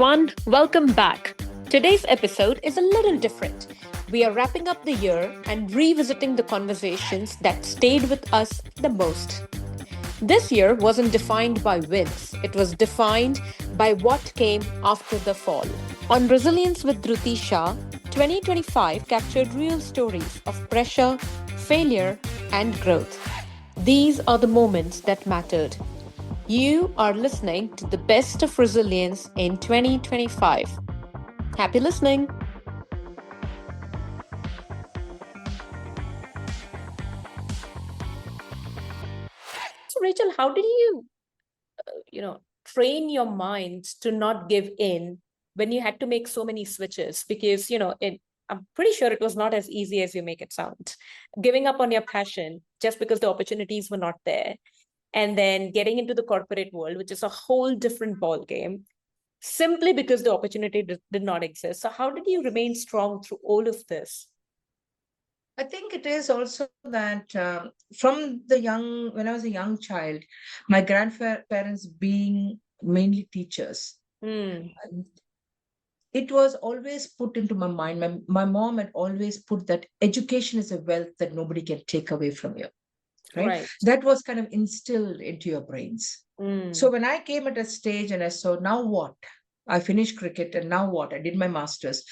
everyone, welcome back. Today's episode is a little different. We are wrapping up the year and revisiting the conversations that stayed with us the most. This year wasn't defined by wins, it was defined by what came after the fall. On Resilience with Dhruti Shah, 2025 captured real stories of pressure, failure, and growth. These are the moments that mattered. You are listening to the best of resilience in 2025. Happy listening. So, Rachel, how did train your mind to not give in when you had to make so many switches? Because, I'm pretty sure it was not as easy as you make it sound. Giving up on your passion just because the opportunities were not there, and then getting into the corporate world, which is a whole different ball game, simply because the opportunity did not exist. So how did you remain strong through all of this? I think it is also that when I was a young child, my grandparents being mainly teachers, Hmm. it was always put into my mind. My mom had always put that education is a wealth that nobody can take away from you, right? Right. That was kind of instilled into your brains. So Hmm. when I came at a stage and I saw, now what? I finished cricket and now what? I did my master's.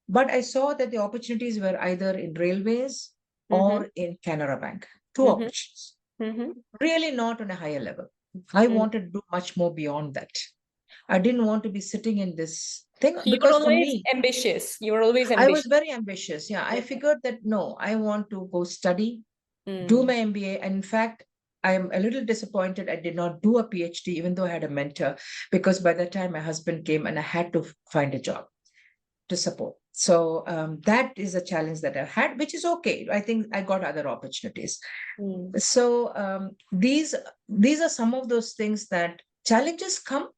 But I saw that the opportunities were either in railways Mm-hmm. or in Canara Bank. Two Mm-hmm. options. Mm-hmm. Really not on a higher level. I Mm. wanted to do much more beyond that. I didn't want to be sitting in this thing You were because for always me, ambitious. You were always I was ambitious. very ambitious. Yeah, I Yeah. figured that no, I want to go study, do Mm. my MBA. And in fact, I am a little disappointed I did not do a PhD, even though I had a mentor, because by that time my husband came and I had to find a job to support. So that is a challenge that I had, which is okay. I think I got other opportunities. Mm. So these are some of those things that challenges come,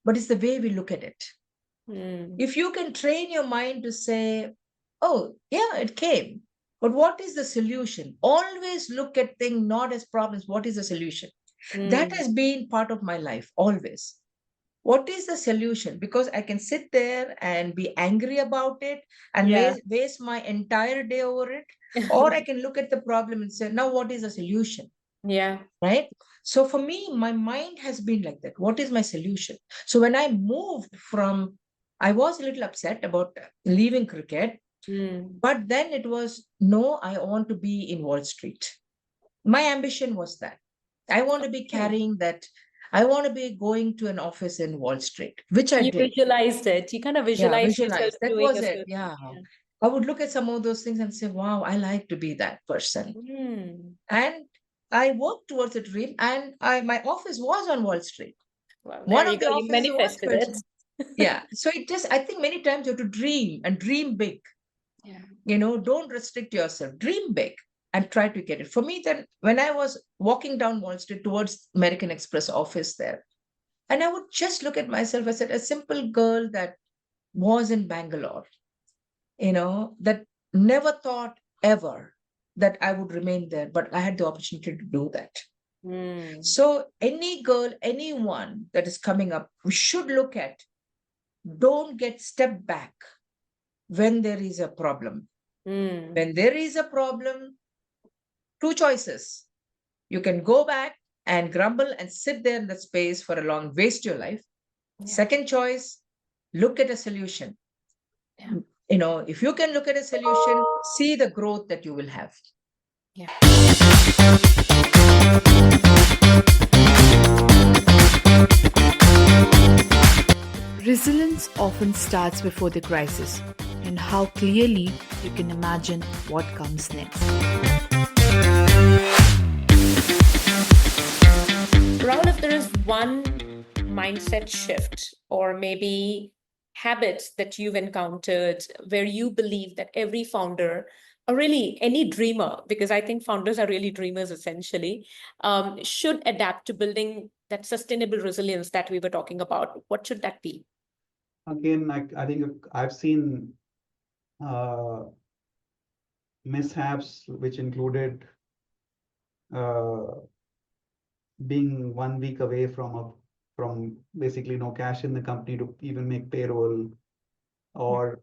but it's the way we look at it. Mm. If you can train your mind to say, oh, yeah, it came. But what is the solution? Always look at things not as problems. What is the solution? That Mm. has been part of my life always. What is the solution? Because I can sit there and be angry about it and Yeah. waste my entire day over it. Or I can look at the problem and say, now what is the solution? Yeah. Right? So for me, my mind has been like that. What is my solution? So when I moved from, I was a little upset about leaving cricket, Mm. but then it was, no, I want to be in Wall Street. My ambition was that. I want to be Okay. carrying that. I want to be going to an office in Wall Street, which I You did. visualized it. You kind of Yeah, visualized yourself visualize. That doing was a it. certain. Yeah. Yeah. I would look at some of those things and say, wow, I like to be that person. Mm. And I worked towards a dream, and my office was on Wall Street. Well, there One you of go. the You offices was manifested Wall. it. Yeah. So it just, I think many times you have to dream and dream big. Yeah. Don't restrict yourself. Dream big and try to get it. For me, then when I was walking down Wall Street towards American Express office there, and I would just look at myself, I said, a simple girl that was in Bangalore, that never thought ever that I would remain there, but I had the opportunity to do that. Mm. So any girl, anyone that is coming up, we should look at, don't get step back when there is a problem. Mm. When there is a problem, two choices. You can go back and grumble and sit there in that space for a long, waste your life. Yeah. Second choice, look at a solution. Yeah. If you can look at a solution, see the growth that you will have. Yeah. Resilience often starts before the crisis, and how clearly you can imagine what comes next. Rahul, if there is one mindset shift or maybe habits that you've encountered where you believe that every founder, or really any dreamer, because I think founders are really dreamers essentially, should adapt to building that sustainable resilience that we were talking about, what should that be? Again, I think I've seen uh, mishaps which included uh, being 1 week away from a from basically no cash in the company to even make payroll, or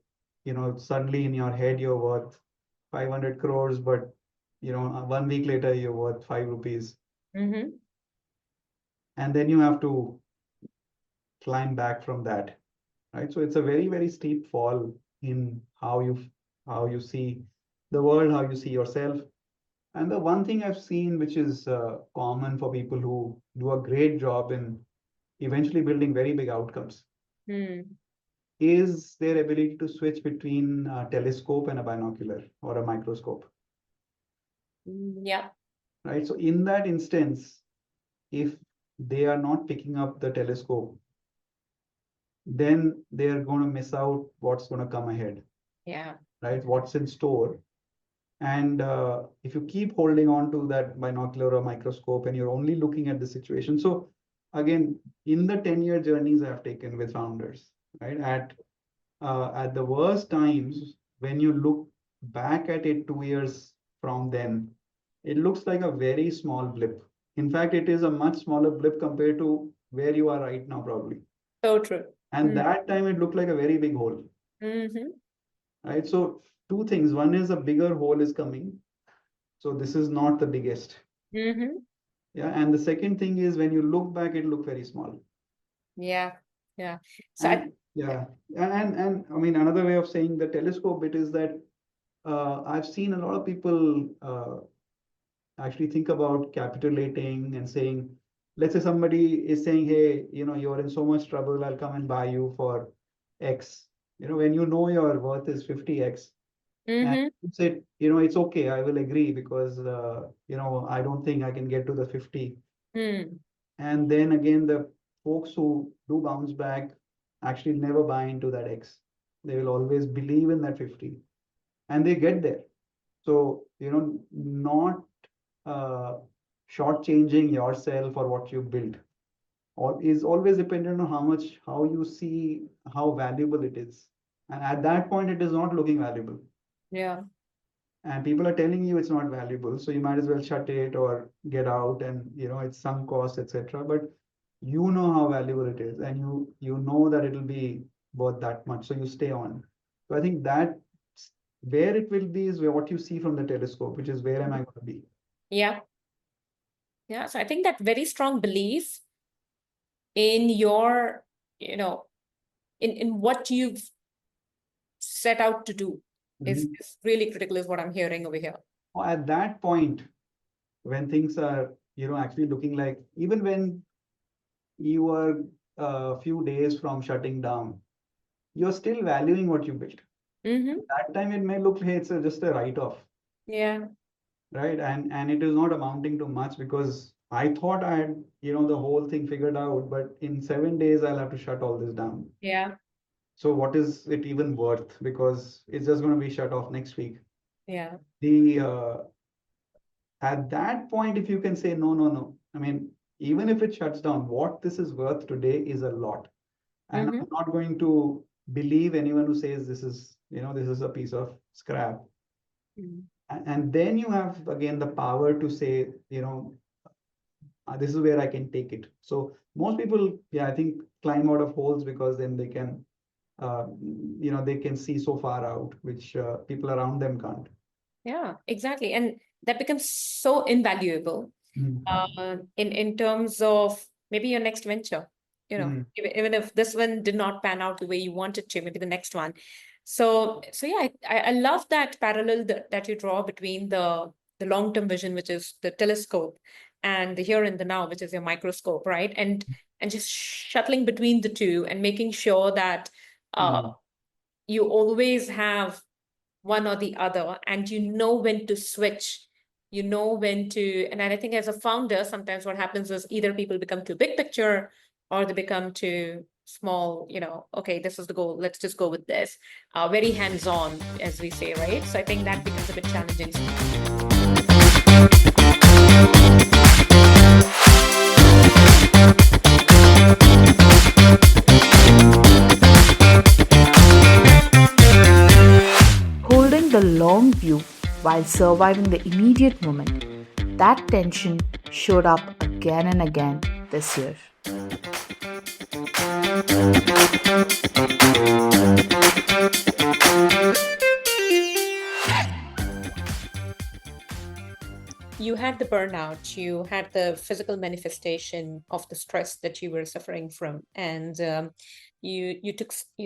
suddenly in your head you're worth 500 crores, but 1 week later you're worth 5 rupees, Mm-hmm. and then you have to climb back from that, right? So it's a very, very steep fall in how you see the world, how you see yourself. And the one thing I've seen, which is common for people who do a great job in eventually building very big outcomes, Mm. is their ability to switch between a telescope and a binocular or a microscope, Yeah. right? So in that instance, if they are not picking up the telescope, then they are going to miss out what's going to come ahead, Yeah. right? What's in store. And if you keep holding on to that binocular or microscope and you're only looking at the situation. So again, in the 10-year journeys I've taken with founders, right? At the worst times, when you look back at it 2 years from then, it looks like a very small blip. In fact, it is a much smaller blip compared to where you are right now, probably. So true. And that time it looked like a very big hole, Mm-hmm. right? So two things. One is a bigger hole is coming. So this is not the biggest. Mm-hmm. Yeah. And the second thing is when you look back, it look very small. Yeah. Yeah. So And yeah. And I mean, another way of saying the telescope bit is that I've seen a lot of people actually think about capitulating and saying, let's say somebody is saying, hey, you're in so much trouble, I'll come and buy you for X. When your worth is 50X, and mm-hmm. you said, it's okay, I will agree because, I don't think I can get to the 50. Mm. And then again, the folks who do bounce back actually never buy into that X. They will always believe in that 50 and they get there. So, not shortchanging yourself or what you built or is always dependent on how you see how valuable it is. And at that point, it is not looking valuable. Yeah. And people are telling you it's not valuable, so you might as well shut it or get out, and it's some cost, etc. But you know how valuable it is, and you know that it'll be worth that much, so you stay on. So I think that where it will be is what you see from the telescope, which is where am I going to be. Yeah. Yeah. So I think that very strong belief in your, in what you've set out to do is really critical, is what I'm hearing over here. At that point, when things are actually looking like, even when you are a few days from shutting down, you're still valuing what you built. Mm-hmm. That time it may look, hey, it's just a write-off, Yeah. right? And it is not amounting to much because I thought I had the whole thing figured out, but in 7 days I'll have to shut all this down. Yeah. So what is it even worth? Because it's just going to be shut off next week. Yeah. The At that point, if you can say no, no, no, I mean, even if it shuts down, what this is worth today is a lot. And Mm-hmm. I'm not going to believe anyone who says this is a piece of scrap. Mm-hmm. And then you have again the power to say, this is where I can take it. So most people, yeah, I think climb out of holes because then they can, they can see so far out, which people around them can't. Yeah, exactly. And that becomes so invaluable in terms of maybe your next venture, even if this one did not pan out the way you wanted to, maybe the next one. So yeah, I love that parallel that you draw between the long-term vision, which is the telescope, and the here and the now, which is your microscope, right? And just shuttling between the two and making sure that you always have one or the other, and you know when to switch, when to. And I think as a founder, sometimes what happens is either people become too big picture or they become too small, okay, this is the goal, let's just go with this, very hands-on, as we say, right? So I think that becomes a bit challenging. Holding the long view while surviving the immediate moment, that tension showed up again and again this year. You had the burnout, you had the physical manifestation of the stress that you were suffering from, and you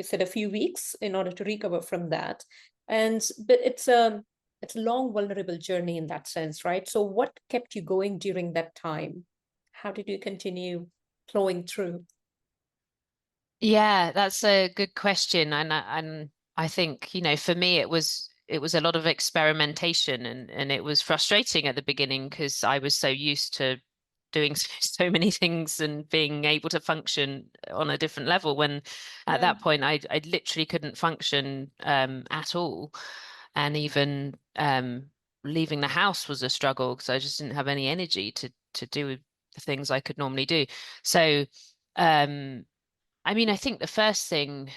said a few weeks in order to recover from that. And but it's a long, vulnerable journey in that sense, right? So what kept you going during that time? How did you continue flowing through? Yeah, that's a good question, and I think, for me it was a lot of experimentation, and it was frustrating at the beginning because I was so used to doing so many things and being able to function on a different level when at Yeah. that point I literally couldn't function at all, and even leaving the house was a struggle because I just didn't have any energy to do the things I could normally do. So. Um, I mean, I think the first thing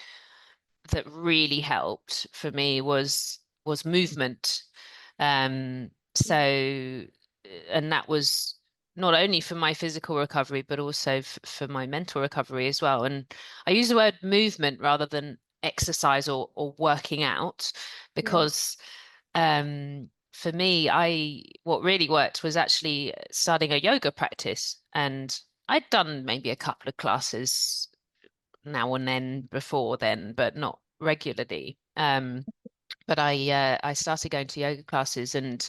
that really helped for me was movement. So, and that was not only for my physical recovery, but also for my mental recovery as well. And I use the word movement rather than exercise or working out Yeah. because for me, I what really worked was actually starting a yoga practice. And I'd done maybe a couple of classes now and then before then, but not regularly. But I started going to yoga classes, and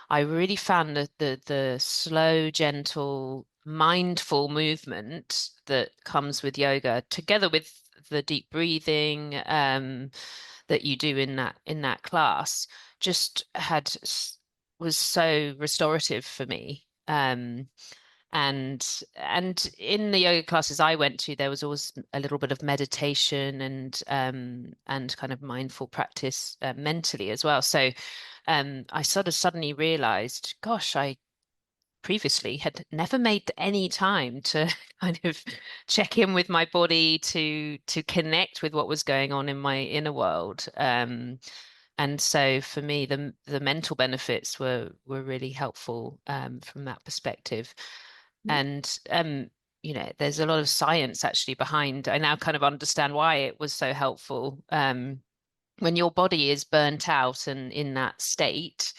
I really found that the slow, gentle, mindful movement that comes with yoga, together with the deep breathing that you do in that class, just was so restorative for me. And in the yoga classes I went to, there was always a little bit of meditation and kind of mindful practice mentally as well. So I sort of suddenly realized, gosh, I previously had never made any time to kind of check in with my body to connect with what was going on in my inner world. And so for me, the mental benefits were really helpful from that perspective. And there's a lot of science actually behind. I now kind of understand why it was so helpful. When your body is burnt out and in that state,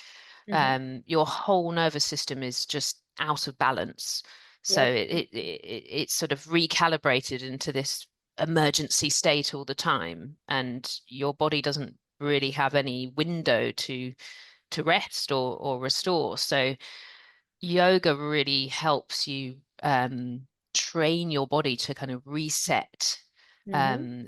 your whole nervous system is just out of balance. So Yep. it's sort of recalibrated into this emergency state all the time, and your body doesn't really have any window to rest or restore. So yoga really helps you train your body to kind of reset um,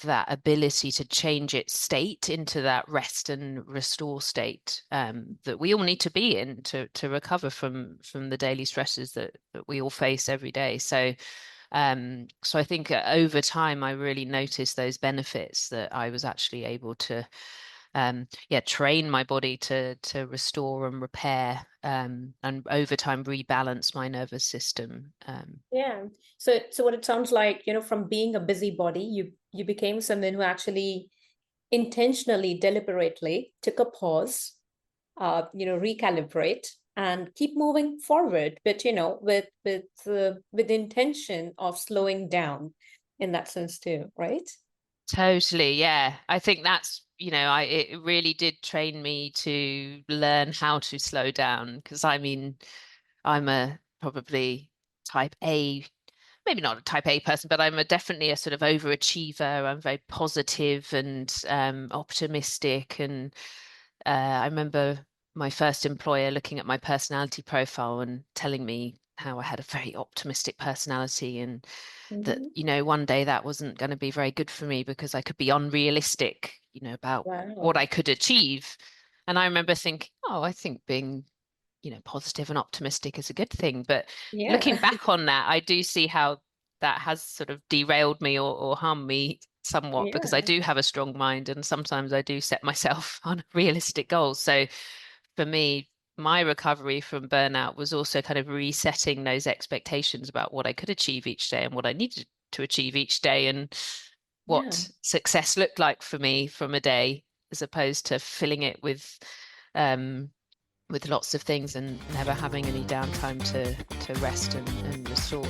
that ability to change its state into that rest and restore state that we all need to be in to recover from the daily stresses that we all face every day. So so I think over time I really noticed those benefits that I was actually able to train my body to restore and repair and over time rebalance my nervous system. Yeah. So what it sounds like, from being a busybody, you became someone who actually intentionally, deliberately took a pause, recalibrate and keep moving forward, but with intention of slowing down in that sense too, right? Totally, yeah. I think that's, it really did train me to learn how to slow down because I mean, I'm a probably type A, maybe not a type A person, but I'm definitely a sort of overachiever. I'm very positive and optimistic. And I remember my first employer looking at my personality profile and telling me how I had a very optimistic personality and that, Mm-hmm. one day that wasn't going to be very good for me because I could be unrealistic, about what Wow. I could achieve. And I remember thinking, oh, I think being positive and optimistic is a good thing. But Yeah. looking back on that, I do see how that has sort of derailed me or harmed me somewhat because I Yeah. do have a strong mind and sometimes I do set myself unrealistic goals. So for me, my recovery from burnout was also kind of resetting those expectations about what I could achieve each day and what I needed to achieve each day and Yeah. what success looked like for me from a day, as opposed to filling it um, with lots of things and never having any downtime to rest and restore.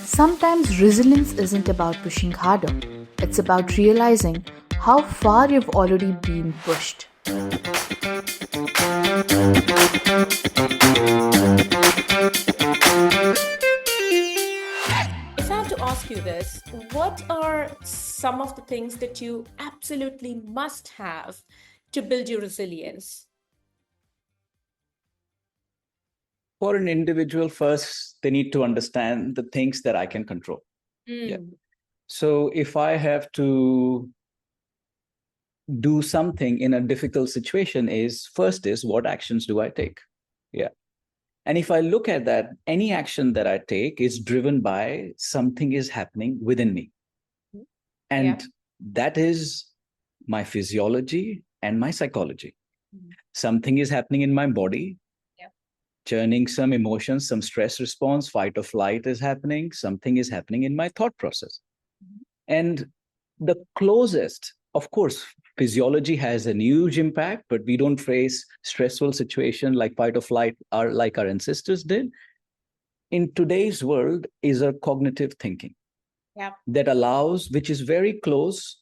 Sometimes resilience isn't about pushing harder, it's about realizing how far you've already been pushed. If I had to ask you this, what are some of the things that you absolutely must have to build your resilience? For an individual, first, they need to understand the things that I can control. Yeah. So if I have to do something in a difficult situation, first is what actions do I take? Yeah. And if I look at that, any action that I take is driven by something is happening within me. And that is my physiology and my psychology. Something is happening in my body, churning some emotions, some stress response, fight or flight is happening. Something is happening in my thought process. And the closest, of course, physiology has a huge impact, but we don't face stressful situation like fight or flight like our ancestors did. In today's world is a cognitive thinking that allows, which is very close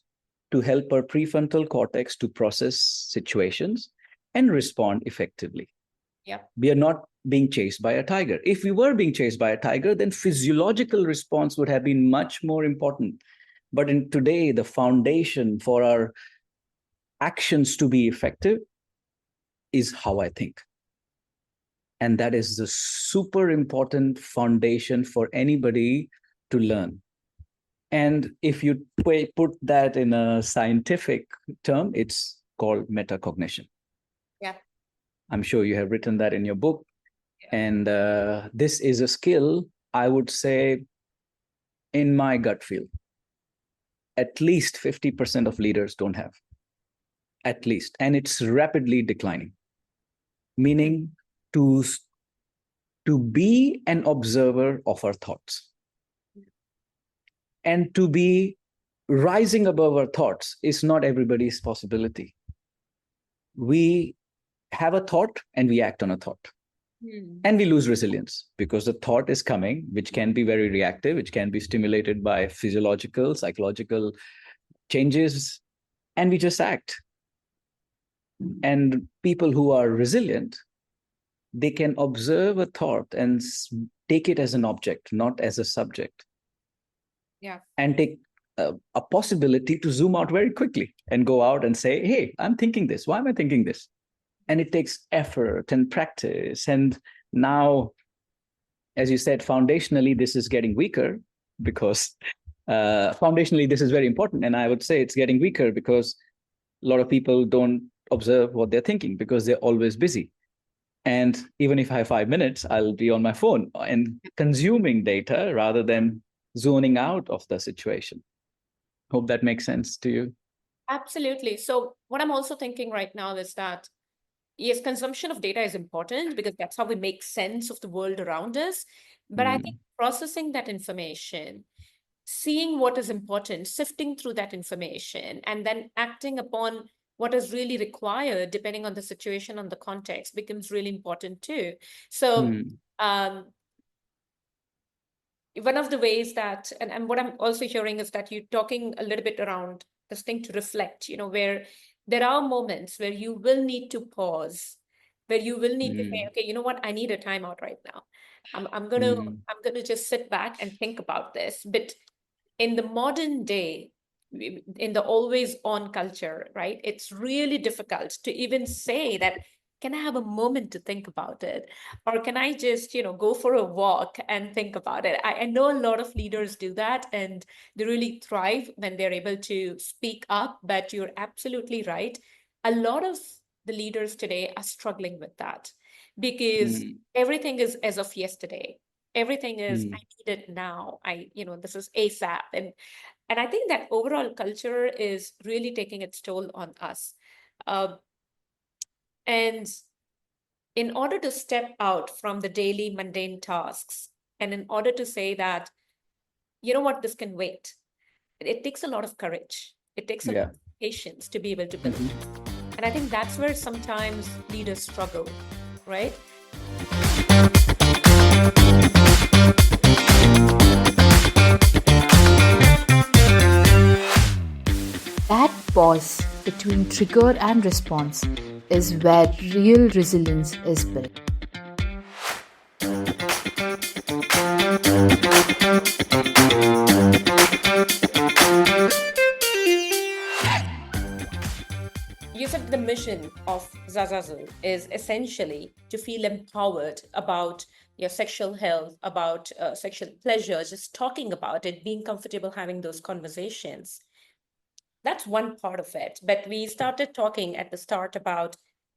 to help our prefrontal cortex to process situations and respond effectively. We are not being chased by a tiger. If we were being chased by a tiger, then physiological response would have been much more important. But in today, the foundation for our actions to be effective is how I think. And that is the super important foundation for anybody to learn. And if you put that in a scientific term, it's called metacognition. I'm sure you have written that in your book. And this is a skill, I would say, in my gut feel, at least 50% of leaders don't have. At least. And it's rapidly declining. Meaning to be an observer of our thoughts. And to be rising above our thoughts is not everybody's possibility. We have a thought and we act on a thought. And we lose resilience because the thought is coming, which can be very reactive, which can be stimulated by physiological, psychological changes, and we just act. And people who are resilient, they can observe a thought and take it as an object, not as a subject. And take a possibility to zoom out very quickly and go out and say, hey, I'm thinking this. Why am I thinking this? And it takes effort and practice. And now, as you said, foundationally, this is getting weaker because foundationally, this is very important. And I would say it's getting weaker because a lot of people don't observe what they're thinking because they're always busy. And even if I have 5 minutes, I'll be on my phone and consuming data rather than zoning out of the situation. Hope that makes sense to you. Absolutely. So what I'm also thinking right now is that, yes, consumption of data is important because that's how we make sense of the world around us. But I think processing that information, seeing what is important, sifting through that information, and then acting upon what is really required, depending on the situation, on the context, becomes really important too. So one of the ways that, and what I'm also hearing is that you're talking a little bit around this thing to reflect, where there are moments where you will need to pause, where you will need to say, okay, you know what, I need a timeout right now. I'm gonna just sit back and think about this. But in the modern day, in the always on culture, right, it's really difficult to even say that, can I have a moment to think about it? Or can I just, go for a walk and think about it? I know a lot of leaders do that and they really thrive when they're able to speak up, but you're absolutely right. A lot of the leaders today are struggling with that because everything is as of yesterday. Everything is, I need it now. This is ASAP. And I think that overall culture is really taking its toll on us. And in order to step out from the daily mundane tasks, and in order to say that, you know what, this can wait, it takes a lot of courage. It takes a lot of patience to be able to build. And I think that's where sometimes leaders struggle, right? That pause between trigger and response is where real resilience is built. You said the mission of Zazazel is essentially to feel empowered about your sexual health, about sexual pleasure, just talking about it, being comfortable having those conversations. That's one part of it. But we started talking at the start about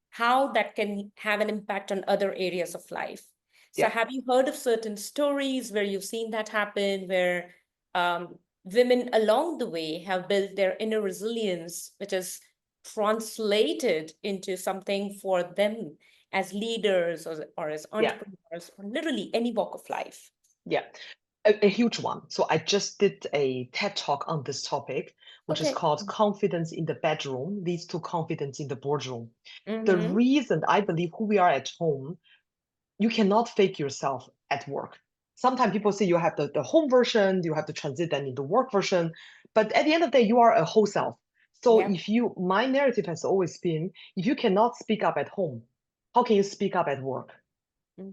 how that can have an impact on other areas of life. So, Yeah. have you heard of certain stories where you've seen that happen, where women along the way have built their inner resilience, which is translated into something for them as leaders or as Yeah. entrepreneurs, or literally any walk of life? Yeah, a huge one. So I just did a TED talk on this topic, which is Okay. called Confidence in the Bedroom Leads to Confidence in the Boardroom. The Mm-hmm. reason I believe who we are at home, you cannot fake yourself at work. Sometimes people say you have the home version, you have to transit then into work version, but at the end of the day, you are a whole self. So Yeah. my narrative has always been, if you cannot speak up at home, how can you speak up at work?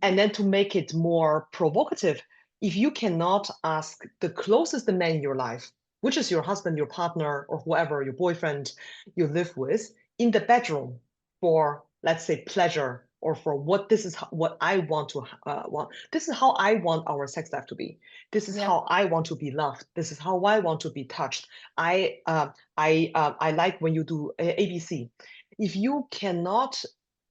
And then to make it more provocative, if you cannot ask the closest man in your life, which is your husband, your partner, or whoever, your boyfriend you live with, in the bedroom for, let's say, pleasure, or for what I want to want. This is how I want our sex life to be. This is Yeah. how I want to be loved. This is how I want to be touched. I like when you do ABC. If you cannot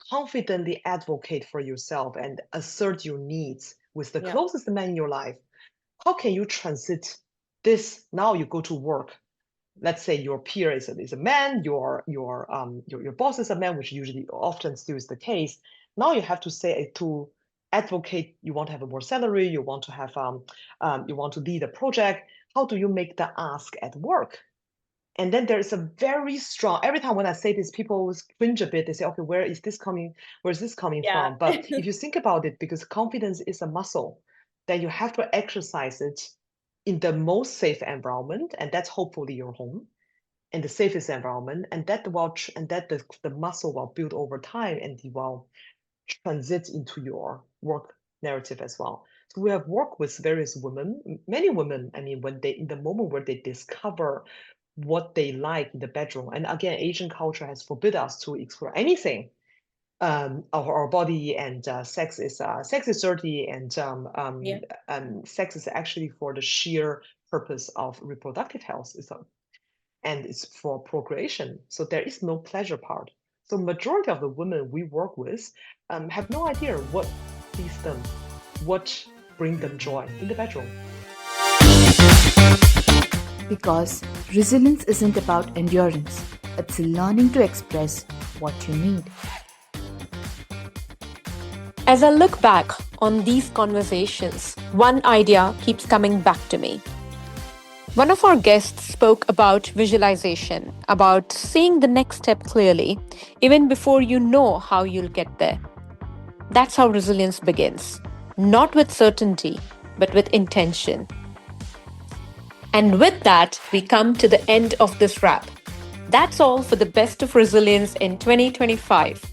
confidently advocate for yourself and assert your needs with the Yeah. closest man in your life, how can you transit this? Now you go to work. Let's say your peer is a man, your boss is a man, which usually often still is the case. Now you have to say to advocate. You want to have a more salary. You want to have you want to lead a project. How do you make the ask at work? And then there is a very strong, every time when I say this, people cringe a bit. They say, okay, where is this coming Yeah. from? But if you think about it, because confidence is a muscle, then you have to exercise it in the most safe environment, and that's hopefully your home, in the safest environment, and that the muscle will build over time, and it will transit into your work narrative as well. So we have worked with various women, many women. I mean, when they in the moment where they discover what they like in the bedroom, and again, Asian culture has forbid us to explore anything of our body, and sex is dirty, and Yeah. sex is actually for the sheer purpose of reproductive health. And it's for procreation. So there is no pleasure part. So majority of the women we work with have no idea what please them, what bring them joy in the bedroom. Because resilience isn't about endurance, it's learning to express what you need. As I look back on these conversations, one idea keeps coming back to me. One of our guests spoke about visualization, about seeing the next step clearly, even before you know how you'll get there. That's how resilience begins, not with certainty, but with intention. And with that, we come to the end of this wrap. That's all for the best of resilience in 2025.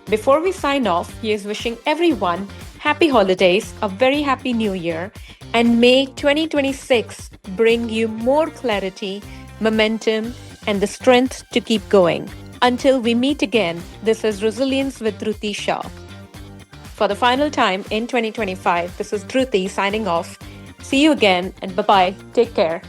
Before we sign off, he is wishing everyone happy holidays, a very happy new year, and may 2026 bring you more clarity, momentum, and the strength to keep going. Until we meet again, this is Resilience with Dhruti Shah. For the final time in 2025, this is Dhruti signing off. See you again, and bye-bye. Take care.